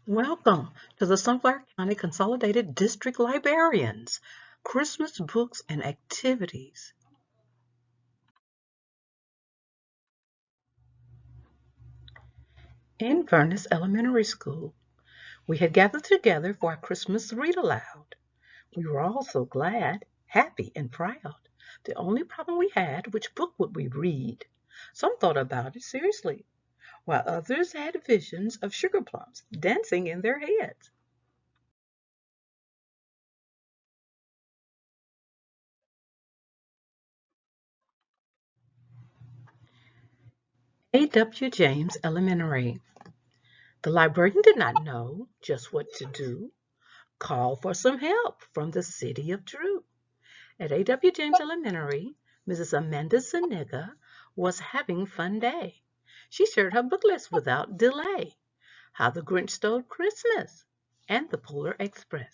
Welcome to the Sunflower County Consolidated District Librarians, Christmas Books and Activities. In Furnace Elementary School, we had gathered together for our Christmas read aloud. We were all so glad, happy, and proud. The only problem we had, which book would we read? Some thought about it seriously, while others had visions of sugar plums dancing in their heads. A.W. James Elementary. The librarian did not know just what to do. Call for some help from the city of Drew. At A.W. James Elementary, Mrs. Amanda Zuniga was having fun day. She shared her book list without delay. How the Grinch Stole Christmas and the Polar Express.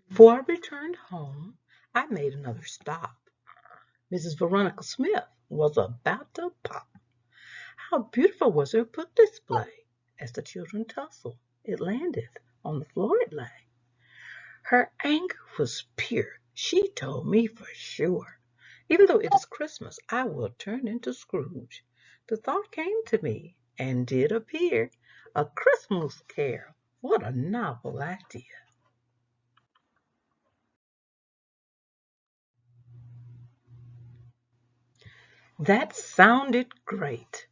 Before I returned home, I made another stop. Mrs. Veronica Smith was about to pop. How beautiful was her book display! As the children tussled, it landed on the floor it lay. Her anger was pure. She told me for sure, even though it is Christmas, I will turn into Scrooge. The thought came to me, and did appear, a Christmas carol. What a novel idea. That sounded great.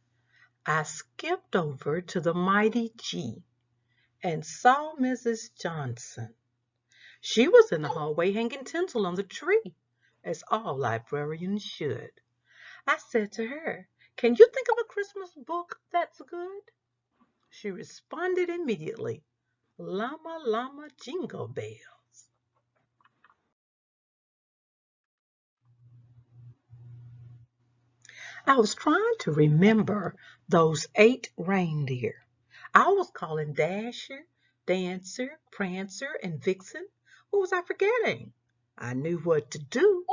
I skipped over to the mighty G and saw Mrs. Johnson. She was in the hallway hanging tinsel on the tree, as all librarians should. I said to her, "Can you think of a Christmas book that's good?" She responded immediately, "Llama Llama Jingle Bells." I was trying to remember those 8 reindeer. I was calling Dasher, Dancer, Prancer, and Vixen. What was I forgetting? I knew what to do.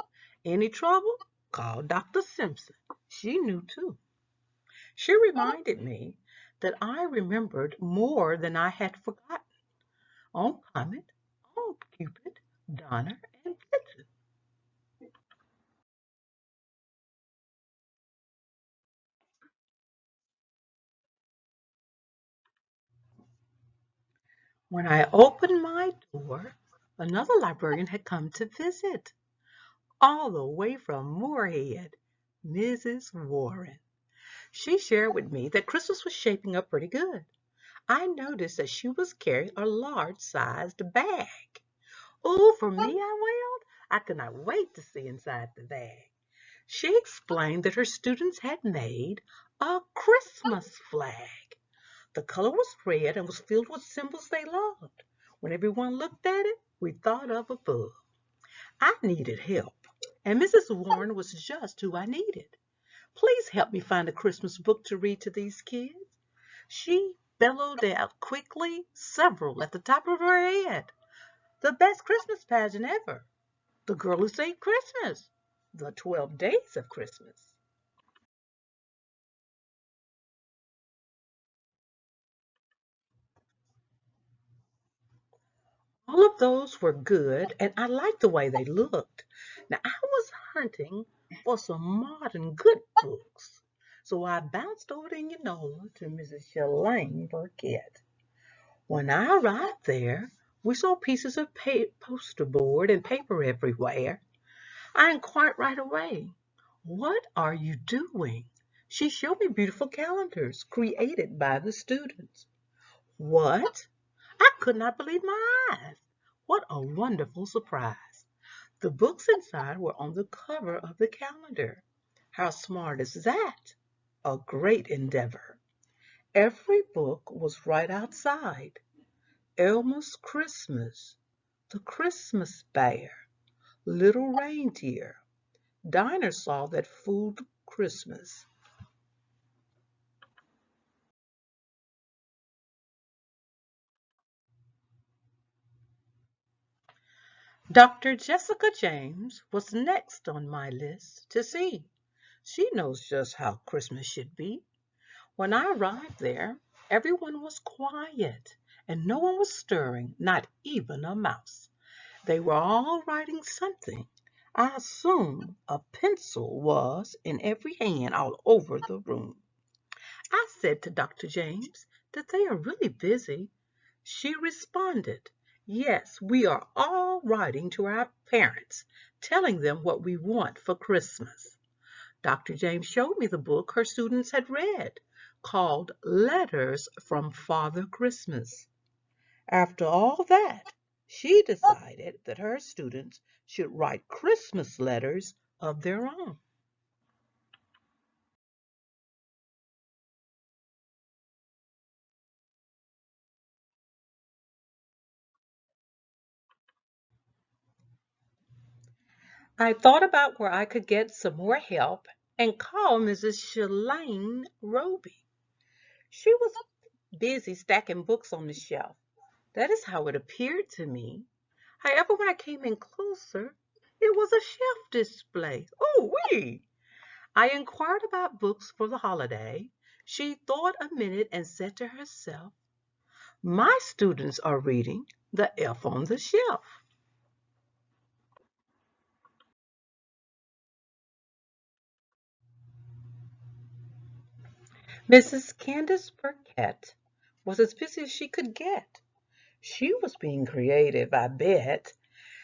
Any trouble? Call Dr. Simpson. She knew too. She reminded me that I remembered more than I had forgotten. On Comet, on Cupid, Donner, and Blitzen. When I opened my door, another librarian had come to visit, all the way from Moorhead, Mrs. Warren. She shared with me that Christmas was shaping up pretty good. I noticed that she was carrying a large-sized bag. "Oh, for me," I wailed. I could not wait to see inside the bag. She explained that her students had made a Christmas flag. The color was red and was filled with symbols they loved. When everyone looked at it, we thought of a book. I needed help, and Mrs. Warren was just who I needed. "Please help me find a Christmas book to read to these kids." She bellowed out quickly, several at the top of her head. "The best Christmas pageant ever. The Girl Who Saved Christmas. The 12 Days of Christmas." All of those were good, and I liked the way they looked. Now, I was hunting for some modern good books, so I bounced over to Indianola to Mrs. Shalane Burkett. When I arrived there, we saw pieces of poster board and paper everywhere. I inquired right away, "What are you doing?" She showed me beautiful calendars created by the students. What? I could not believe my eyes. What a wonderful surprise. The books inside were on the cover of the calendar. How smart is that? A great endeavor. Every book was right outside. Elmer's Christmas, The Christmas Bear, Little Reindeer, Dinosaur That Fooled Christmas. Dr. Jessica James was next on my list to see. She knows just how Christmas should be. When I arrived there, everyone was quiet and no one was stirring, not even a mouse. They were all writing something. I assume a pencil was in every hand all over the room. I said to Dr. James that they are really busy. She responded, "Yes, we are all writing to our parents, telling them what we want for Christmas." Dr. James showed me the book her students had read, called Letters from Father Christmas. After all that, she decided that her students should write Christmas letters of their own. I thought about where I could get some more help and called Mrs. Shalane Roby. She was busy stacking books on the shelf. That is how it appeared to me. However, when I came in closer, it was a shelf display. Oh, wee! I inquired about books for the holiday. She thought a minute and said to herself, "My students are reading The Elf on the Shelf." Mrs. Candace Burkett was as busy as she could get. She was being creative, I bet.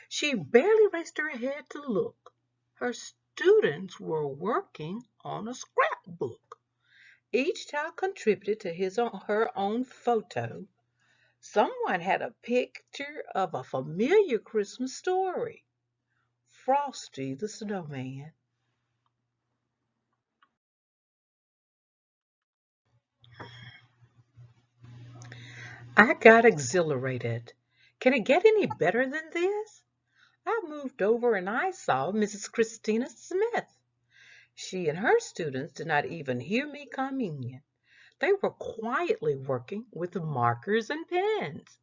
She barely raised her head to look. Her students were working on a scrapbook. Each child contributed to his or her own photo. Someone had a picture of a familiar Christmas story, Frosty the Snowman. I got exhilarated. Can it get any better than this? I moved over and I saw Mrs. Christina Smith. She and her students did not even hear me come in. They were quietly working with markers and pens.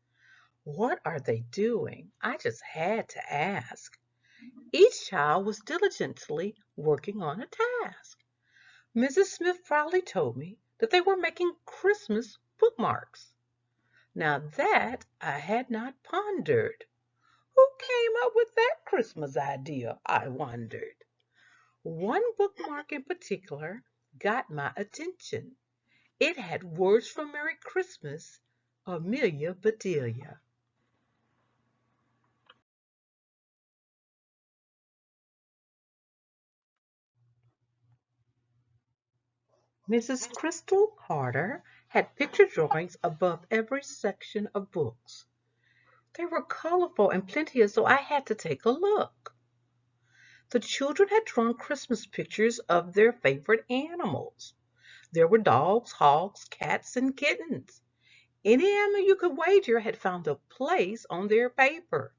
What are they doing? I just had to ask. Each child was diligently working on a task. Mrs. Smith proudly told me that they were making Christmas bookmarks. Now that I had not pondered. Who came up with that Christmas idea, I wondered. One bookmark in particular got my attention. It had words from Merry Christmas, Amelia Bedelia. Mrs. Crystal Carter had picture drawings above every section of books. They were colorful and plenteous, so I had to take a look. The children had drawn Christmas pictures of their favorite animals. There were dogs, hogs, cats, and kittens. Any animal you could wager had found a place on their paper.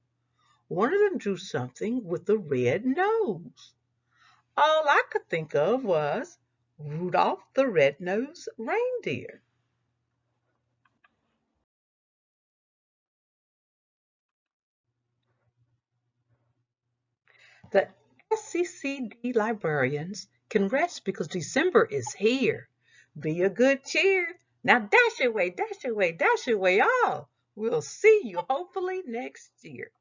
One of them drew something with a red nose. All I could think of was Rudolph the Red-Nosed Reindeer. The SCCD librarians can rest because December is here. Be a good cheer. Now dash away, dash away, dash away all. We'll see you hopefully next year.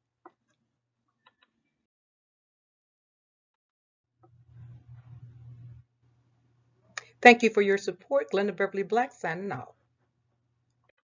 Thank you for your support. Glenda Beverly Black signing off.